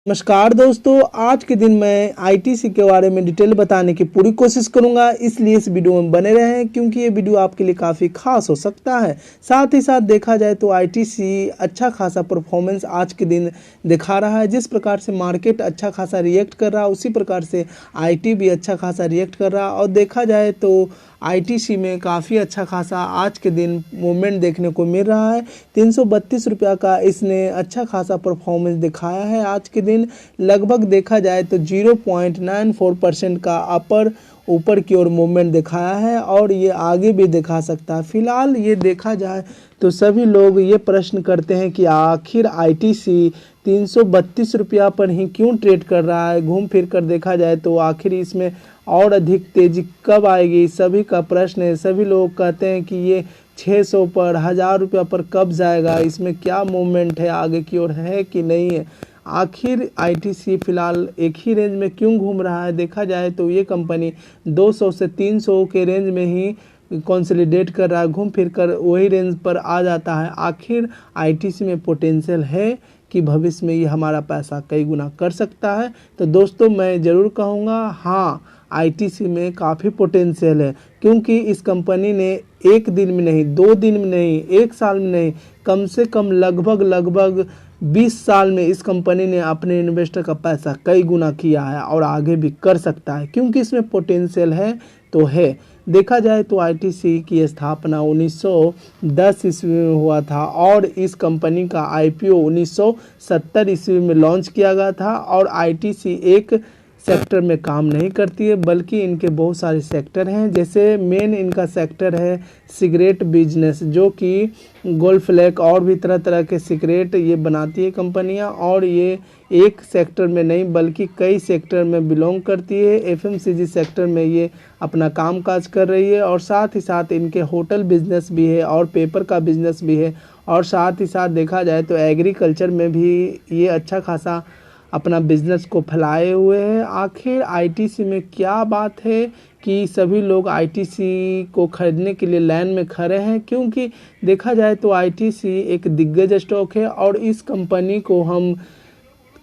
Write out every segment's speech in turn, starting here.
नमस्कार दोस्तों, आज के दिन मैं आईटीसी के बारे में डिटेल बताने की पूरी कोशिश करूंगा, इसलिए इस वीडियो में बने रहें क्योंकि ये वीडियो आपके लिए काफ़ी खास हो सकता है। साथ ही साथ देखा जाए तो आईटीसी अच्छा खासा परफॉर्मेंस आज के दिन दिखा रहा है। जिस प्रकार से मार्केट अच्छा खासा रिएक्ट कर रहा है उसी प्रकार से आईटी भी अच्छा खासा रिएक्ट कर रहा है। और देखा जाए तो आईटीसी में काफ़ी अच्छा खासा आज के दिन मूवमेंट देखने को मिल रहा है। 332 रुपया का इसने अच्छा खासा परफॉर्मेंस दिखाया है। आज के दिन लगभग देखा जाए तो 0.94% का ऊपर की ओर मूवमेंट दिखाया है और ये आगे भी दिखा सकता है। फिलहाल ये देखा जाए तो सभी लोग ये प्रश्न करते हैं कि आखिर आईटीसी 332 रुपया पर ही क्यों ट्रेड कर रहा है। घूम फिर कर देखा जाए तो आखिर इसमें और अधिक तेजी कब आएगी, सभी का प्रश्न है। सभी लोग कहते हैं कि ये 600 पर 1000 रुपया पर कब जाएगा, इसमें क्या मूवमेंट है, आगे की ओर है कि नहीं है। आखिर आईटीसी फिलहाल एक ही रेंज में क्यों घूम रहा है। देखा जाए तो ये कंपनी 200 से 300 के रेंज में ही कंसोलिडेट कर रहा है, घूम फिर कर वही रेंज पर आ जाता है। आखिर आईटीसी में पोटेंशियल है कि भविष्य में ये हमारा पैसा कई गुना कर सकता है। तो दोस्तों मैं ज़रूर कहूँगा हाँ, आईटीसी में काफ़ी पोटेंशियल है, क्योंकि इस कंपनी ने एक दिन में नहीं, 2 दिन में नहीं, 1 साल में नहीं, कम से कम लगभग 20 साल में इस कंपनी ने अपने इन्वेस्टर का पैसा कई गुना किया है और आगे भी कर सकता है, क्योंकि इसमें पोटेंशियल है तो है। देखा जाए तो आईटीसी की स्थापना 1910 ईस्वी में हुआ था और इस कंपनी का आईपीओ 1970 ईस्वी में लॉन्च किया गया था। और आईटीसी एक सेक्टर में काम नहीं करती है, बल्कि इनके बहुत सारे सेक्टर हैं। जैसे मेन इनका सेक्टर है सिगरेट बिजनेस, जो कि गोल्ड फ्लैग और भी तरह तरह के सिगरेट ये बनाती है कंपनियां। और ये एक सेक्टर में नहीं बल्कि कई सेक्टर में बिलोंग करती है। एफएमसीजी सेक्टर में ये अपना कामकाज कर रही है। और साथ ही साथ इनके होटल बिजनेस भी है और पेपर का बिजनेस भी है। और साथ ही साथ देखा जाए तो एग्रीकल्चर में भी ये अच्छा खासा अपना बिजनेस को फैलाए हुए हैं। आखिर आईटीसी में क्या बात है कि सभी लोग आईटीसी को खरीदने के लिए लाइन में खड़े हैं, क्योंकि देखा जाए तो आईटीसी एक दिग्गज स्टॉक है और इस कंपनी को हम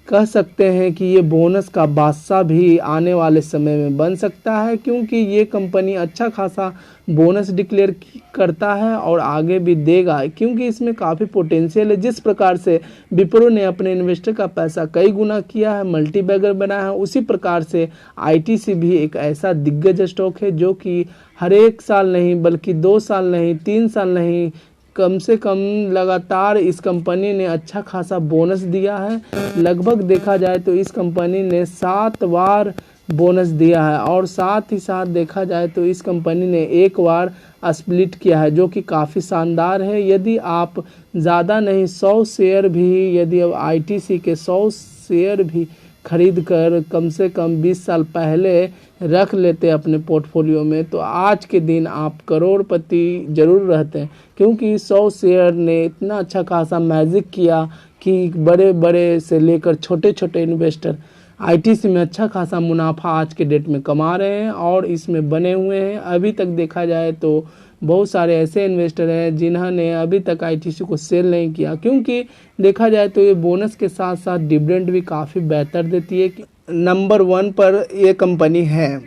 कह सकते हैं कि ये बोनस का बादशाह भी आने वाले समय में बन सकता है, क्योंकि ये कंपनी अच्छा खासा बोनस डिक्लेयर करता है और आगे भी देगा, क्योंकि इसमें काफ़ी पोटेंशियल है। जिस प्रकार से विप्रो ने अपने इन्वेस्टर का पैसा कई गुना किया है, मल्टी बैगर बनाया है, उसी प्रकार से आईटीसी भी एक ऐसा दिग्गज स्टॉक है जो कि हर एक साल नहीं बल्कि 2 साल नहीं, 3 साल नहीं, कम से कम लगातार इस कंपनी ने अच्छा खासा बोनस दिया है। लगभग देखा जाए तो इस कंपनी ने 7 बार बोनस दिया है। और साथ ही साथ देखा जाए तो इस कंपनी ने 1 बार स्प्लिट किया है, जो कि काफ़ी शानदार है। यदि आप ज़्यादा नहीं 100 शेयर भी, यदि अब आईटीसी के 100 शेयर भी खरीद कर कम से कम 20 साल पहले रख लेते अपने पोर्टफोलियो में, तो आज के दिन आप करोड़पति जरूर रहते हैं, क्योंकि 100 शेयर ने इतना अच्छा खासा मैजिक किया कि बड़े बड़े से लेकर छोटे छोटे इन्वेस्टर आईटीसी में अच्छा खासा मुनाफा आज के डेट में कमा रहे हैं और इसमें बने हुए हैं। अभी तक देखा जाए तो बहुत सारे ऐसे इन्वेस्टर हैं जिन्होंने अभी तक आईटीसी को सेल नहीं किया, क्योंकि देखा जाए तो ये बोनस के साथ साथ डिविडेंड भी काफ़ी बेहतर देती है। नंबर 1 पर ये कंपनी है।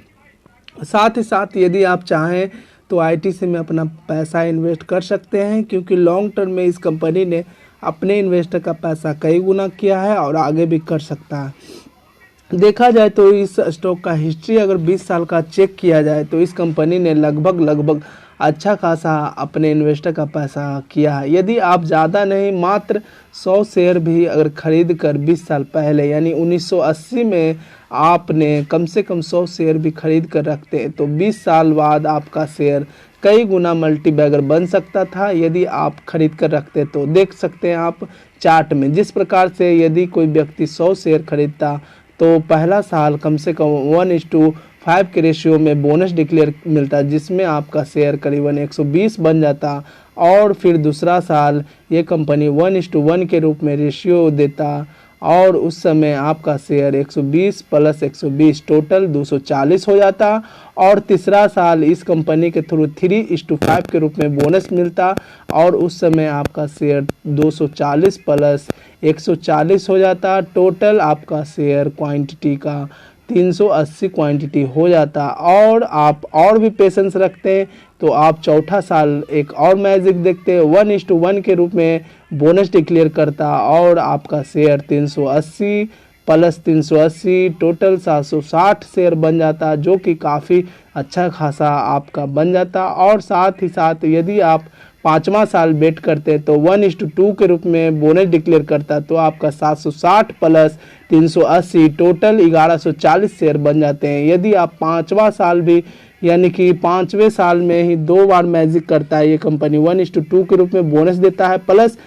साथ ही साथ यदि आप चाहें तो आईटीसी में अपना पैसा इन्वेस्ट कर सकते हैं, क्योंकि लॉन्ग टर्म में इस कंपनी ने अपने इन्वेस्टर का पैसा कई गुना किया है और आगे भी कर सकता है। देखा जाए तो इस स्टॉक का हिस्ट्री अगर 20 साल का चेक किया जाए तो इस कंपनी ने लगभग अच्छा खासा अपने इन्वेस्टर का पैसा किया है। यदि आप ज़्यादा नहीं मात्र 100 शेयर भी अगर खरीद कर 20 साल पहले यानी 1980 में आपने कम से कम 100 शेयर भी खरीद कर रखते हैं, तो 20 साल बाद आपका शेयर कई गुना मल्टी बैगर बन सकता था यदि आप खरीद कर रखते। तो देख सकते हैं आप चार्ट में, जिस प्रकार से यदि कोई व्यक्ति 100 शेयर खरीदता तो पहला साल कम से कम 1:5 के रेशियो में बोनस डिक्लेयर मिलता, जिसमें आपका शेयर करीबन 120 बन जाता। और फिर दूसरा साल ये कंपनी 1:1 के रूप में रेशियो देता और उस समय आपका शेयर 120 प्लस 120 टोटल 240 हो जाता। और तीसरा साल इस कंपनी के थ्रू 3:5 के रूप में बोनस मिलता और उस समय आपका शेयर 240 प्लस 140 हो जाता। टोटल आपका शेयर क्वांटिटी का 380 क्वांटिटी हो जाता। और आप और भी पेशेंस रखते हैं तो आप चौथा साल एक और मैजिक देखते हैं, 1:1 के रूप में बोनस डिक्लेयर करता और आपका शेयर 380 प्लस 380 टोटल 760 शेयर बन जाता, जो कि काफ़ी अच्छा खासा आपका बन जाता। और साथ ही साथ यदि आप 5वां साल बेट करते तो 1:2 के रूप में बोनस डिक्लेयर करता, तो आपका 760 प्लस 380 टोटल 1140 शेयर बन जाते हैं। यदि आप 5वां साल भी यानी कि 5वें साल में ही 2 बार मैजिक करता है ये कंपनी, 1:2 के रूप में बोनस देता है प्लस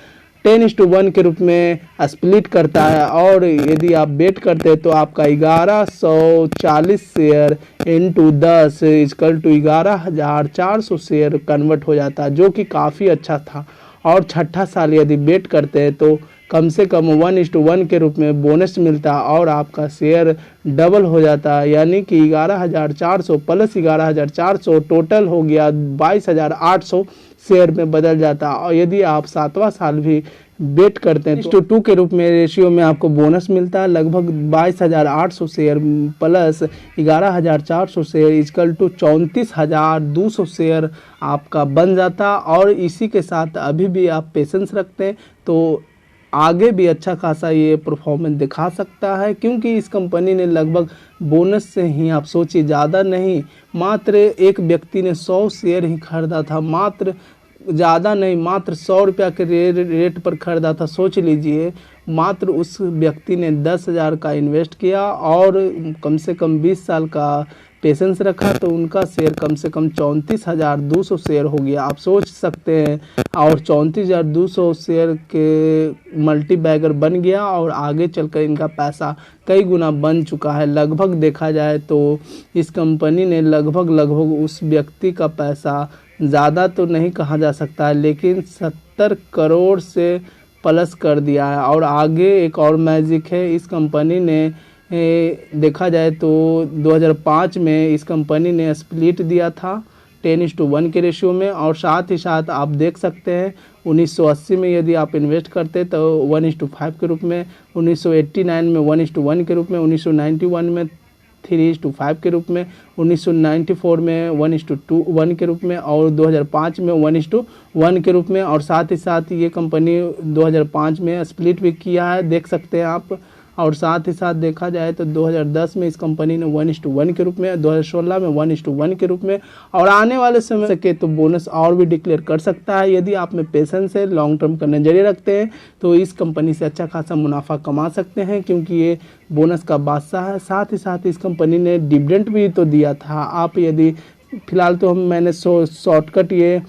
10:1 के रूप में स्प्लिट करता है। और यदि आप बेट करते हैं तो आपका 1140 share into 10 equal to 11,400 share convert हो जाता है, जो कि काफ़ी अच्छा था। और छठा साल यदि बेट करते हैं तो कम से कम 1:1 के रूप में बोनस मिलता और आपका शेयर डबल हो जाता, यानी कि 11,400 प्लस 11,400 टोटल हो गया 22,800 शेयर में बदल जाता। और यदि आप 7वां साल भी बेट करते हैं तो 2 के रूप में रेशियो में आपको बोनस मिलता है लगभग 22,800 share plus 11,400 share equal to 34,200 share आपका बन जाता। और इसी के साथ अभी भी आप पेशेंस रखते हैं तो आगे भी अच्छा खासा ये परफॉर्मेंस दिखा सकता है, क्योंकि इस कंपनी ने लगभग बोनस से ही आप सोचिए ज़्यादा नहीं, मात्र एक व्यक्ति ने 100 शेयर ही खरीदा था, मात्र ज़्यादा नहीं, मात्र 100 रुपया के रेट पर खरीदा था। सोच लीजिए, मात्र उस व्यक्ति ने 10,000 का इन्वेस्ट किया और कम से कम 20 साल का पेशेंस रखा, तो उनका शेयर कम से कम 34,200 शेयर हो गया। आप सोच सकते हैं, और 34,200 शेयर के मल्टी बैगर बन गया और आगे चलकर इनका पैसा कई गुना बन चुका है। लगभग देखा जाए तो इस कंपनी ने लगभग उस व्यक्ति का पैसा, ज़्यादा तो नहीं कहा जा सकता है, लेकिन 70 करोड़ से प्लस कर दिया है। और आगे एक और मैजिक है, इस कंपनी ने देखा जाए तो 2005 में इस कंपनी ने स्प्लिट दिया था 10:1 के रेशियो में। और साथ ही साथ आप देख सकते हैं 1980 में यदि आप इन्वेस्ट करते तो 1:5 के रूप में, 1989 में 1:1 के रूप में, 1991 में 3:5 के रूप में, 1994 में 1:1 के रूप में और 2005 में 1:1 के रूप में। और साथ ही साथ ये कंपनी 2005 में स्प्लिट भी किया है, देख सकते हैं आप। और साथ ही साथ देखा जाए तो 2010 में इस कंपनी ने 1:1 के रूप में, 2016 में 1:1 के रूप में, और आने वाले समय सके तो बोनस और भी डिक्लेयर कर सकता है। यदि आप में पेशेंस है, लॉन्ग टर्म का नजरिए रखते हैं तो इस कंपनी से अच्छा खासा मुनाफा कमा सकते हैं, क्योंकि ये बोनस का बादशाह है। साथ ही साथ इस कंपनी ने डिविडेंड भी तो दिया था। आप यदि फिलहाल तो मैंने शॉर्टकट ये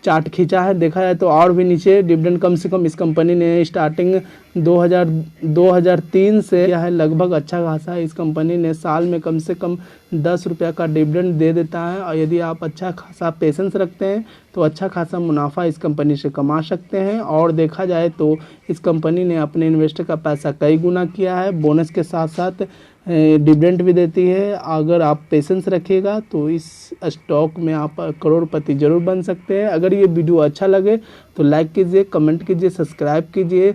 चार्ट खींचा है, देखा जाए तो और भी नीचे डिविडेंड कम से कम इस कंपनी ने स्टार्टिंग 2003 से यह है लगभग अच्छा खासा। इस कंपनी ने साल में कम से कम 10 रुपया का डिविडेंड दे देता है। और यदि आप अच्छा खासा पेशेंस रखते हैं तो अच्छा खासा मुनाफा इस कंपनी से कमा सकते हैं। और देखा जाए तो इस कंपनी ने अपने इन्वेस्टर का पैसा कई गुना किया है, बोनस के साथ साथ डिविडेंड भी देती है। अगर आप पेशेंस रखिएगा तो इस स्टॉक में आप करोड़पति जरूर बन सकते हैं। अगर ये वीडियो अच्छा लगे तो लाइक कीजिए, कमेंट कीजिए, सब्सक्राइब कीजिए।